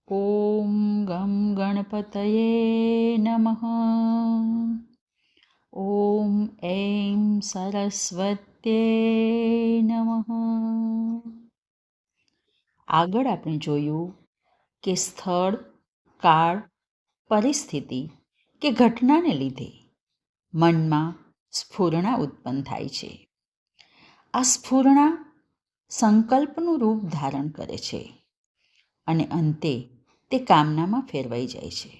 ॐ गं गणपतये नमः। ॐ ऐं સરસ્વત્યે નમઃ. આગળ આપણે જોયું કે સ્થળ, કાળ, પરિસ્થિતિ કે ઘટનાને લીધે મનમાં સ્ફુરણા ઉત્પન્ન થાય છે. આ સ્ફુરણા સંકલ્પનું રૂપ ધારણ કરે છે અને અંતે તે કામનામાં ફેરવાઈ જાય છે.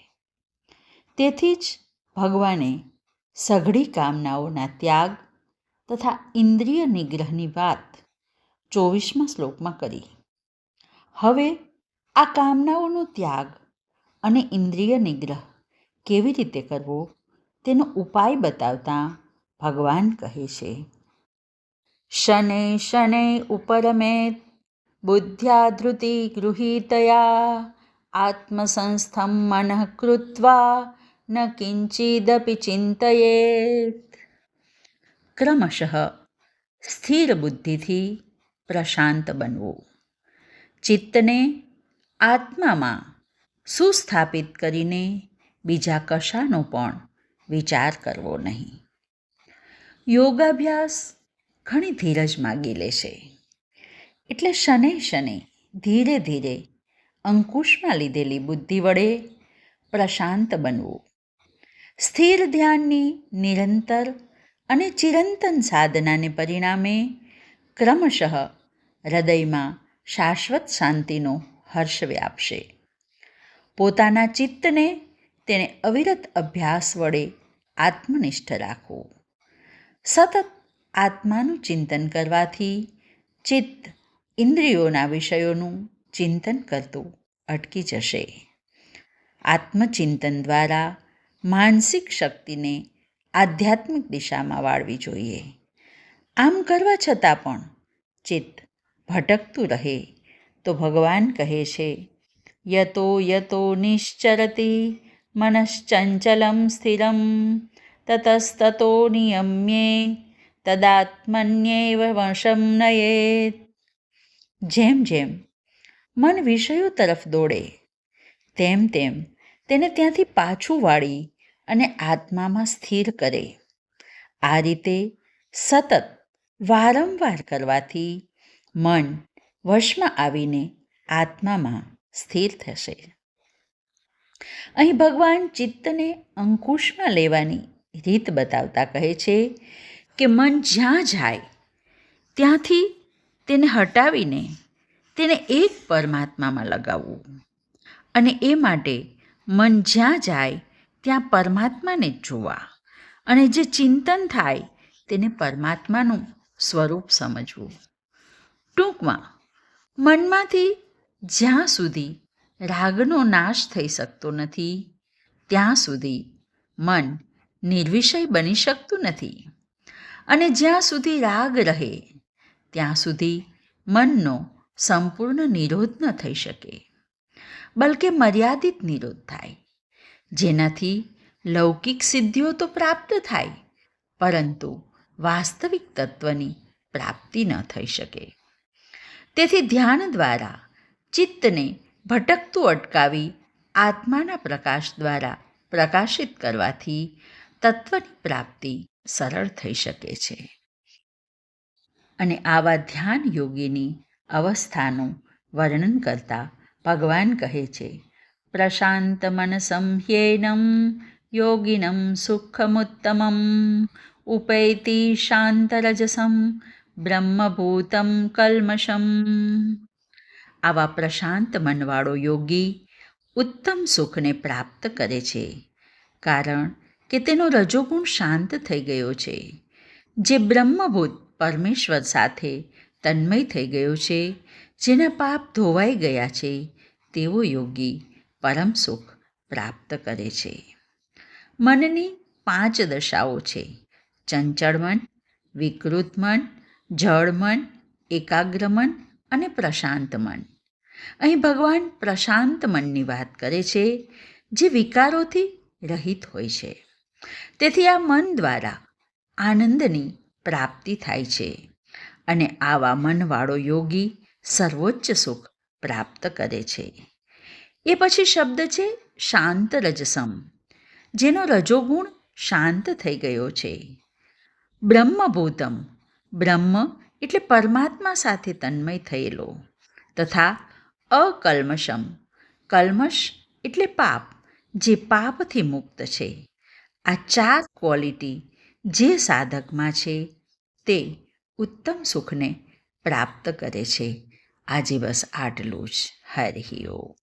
તેથી જ ભગવાને સઘળી કામનાઓના ત્યાગ તથા ઇન્દ્રિય નિગ્રહની વાત 24મા શ્લોકમાં કરી. હવે આ કામનાઓનો ત્યાગ અને ઇન્દ્રિય નિગ્રહ કેવી રીતે કરવો તેનો ઉપાય બતાવતા ભગવાન કહે છે, શનૈ શનૈ ઉપરમેત બુદ્ધ્યા ધૃતિ ગૃહીતયા આત્મસંસ્થમ મનઃ કૃત્વા ન કિંચિદપી ચિંતયેત. ક્રમશઃ સ્થિર બુદ્ધિથી પ્રશાંત બનવું, ચિત્તને આત્મામાં સુસ્થાપિત કરીને બીજા કશાનો પણ વિચાર કરવો નહીં. યોગાભ્યાસ ઘણી ધીરજ માગી લે છે, એટલે શને શને ધીરે ધીરે અંકુશમાં લીધેલી બુદ્ધિ વડે પ્રશાંત બનવું. સ્થિર ધ્યાનની નિરંતર અને ચિરંતન સાધનાને પરિણામે ક્રમશઃ હૃદયમાં શાશ્વત શાંતિનો હર્ષ વ્યાપશે. પોતાના ચિત્તને તેને અવિરત અભ્યાસ વડે આત્મનિષ્ઠ રાખવું. સતત આત્માનું ચિંતન કરવાથી ચિત્ત ઇન્દ્રિયોના વિષયોનું ચિંતન કરતું અટકી જશે. આત્મચિંતન દ્વારા માનસિક શક્તિને આધ્યાત્મિક દિશામાં વાળવી જોઈએ. આમ કરવા છતાં પણ ચિત્ત ભટકતું રહે તો ભગવાન કહે છે, યતો યતો નિશ્ચરતી મનશ્ચંચલમ સ્થિરમ તતસ્તતો નિયમ્યે તદાત્મન્યૈવ વશં નયેત. જેમ જેમ મન વિષયો તરફ દોડે તેમ તેમ તેને ત્યાંથી પાછું વાળી અને આત્મામાં સ્થિર કરે. આ રીતે સતત વારંવાર કરવાથી મન વશમાં આવીને આત્મામાં સ્થિર થશે. અહીં ભગવાન ચિત્તને અંકુશમાં લેવાની રીત બતાવતા કહે છે કે મન જ્યાં જાય ત્યાંથી તેને હટાવીને તેને એક પરમાત્મામાં લગાવવું, અને એ માટે મન જ્યાં જાય ત્યાં પરમાત્માને જ જોવા અને જે ચિંતન થાય તેને પરમાત્માનું સ્વરૂપ સમજવું. ટૂંકમાં મનમાંથી જ્યાં સુધી રાગનો નાશ થઈ શકતો નથી ત્યાં સુધી મન નિર્વિષય બની શકતું નથી, અને જ્યાં સુધી રાગ રહે ત્યાં સુધી મનનો સંપૂર્ણ નિરોધ ન થઈ શકે, બલકે મર્યાદિત નિરોધ થાય, જેનાથી લૌકિક સિદ્ધિઓ તો પ્રાપ્ત થાય પરંતુ વાસ્તવિક તત્વની પ્રાપ્તિ ન થઈ શકે. તેથી ધ્યાન દ્વારા ચિત્તને ભટકતું અટકાવી આત્માના પ્રકાશ દ્વારા પ્રકાશિત કરવાથી તત્વની પ્રાપ્તિ સરળ થઈ શકે છે. અને આવા ધ્યાન યોગીની અવસ્થાનું વર્ણન કરતા ભગવાન કહે છે, પ્રશાંત મનસં હ્યેનં યોગિનં સુખમુત્તમં ઉપૈતિ શાંતરજસં બ્રહ્મભૂતં કલ્મષમ. આવા પ્રશાંત મનવાળો યોગી ઉત્તમ સુખને પ્રાપ્ત કરે છે, કારણ કે તેનો રજોગુણ શાંત થઈ ગયો છે. જે બ્રહ્મભૂત પરમેશ્વર સાથે તન્મય થઈ ગયો છે, જેના પાપ ધોવાઈ ગયા છે, તેવો યોગી પરમ સુખ પ્રાપ્ત કરે છે. મનની 5 દશાઓ છે: ચંચળ મન, વિકૃત મન, જળ મન, એકાગ્ર મન અને પ્રશાંત મન. અહીં ભગવાન પ્રશાંત મનની વાત કરે છે, જે વિકારોથી રહિત હોય છે. તેથી આ મન દ્વારા આનંદની પ્રાપ્તિ થાય છે, અને આવા મનવાળો યોગી સર્વોચ્ચ સુખ પ્રાપ્ત કરે છે. એ પછી શબ્દ છે શાંત રજસમ, જેનો રજોગુણ શાંત થઈ ગયો છે. બ્રહ્મભૂતમ, બ્રહ્મ એટલે પરમાત્મા સાથે તન્મય થયેલો, તથા અકલ્મષમ, કલ્મશ એટલે પાપ, જે પાપથી મુક્ત છે. આ 4 ક્વોલિટી જે સાધકમાં છે તે ઉત્તમ સુખને પ્રાપ્ત કરે છે. આજે બસ આટલું જ. હરિ ઓમ.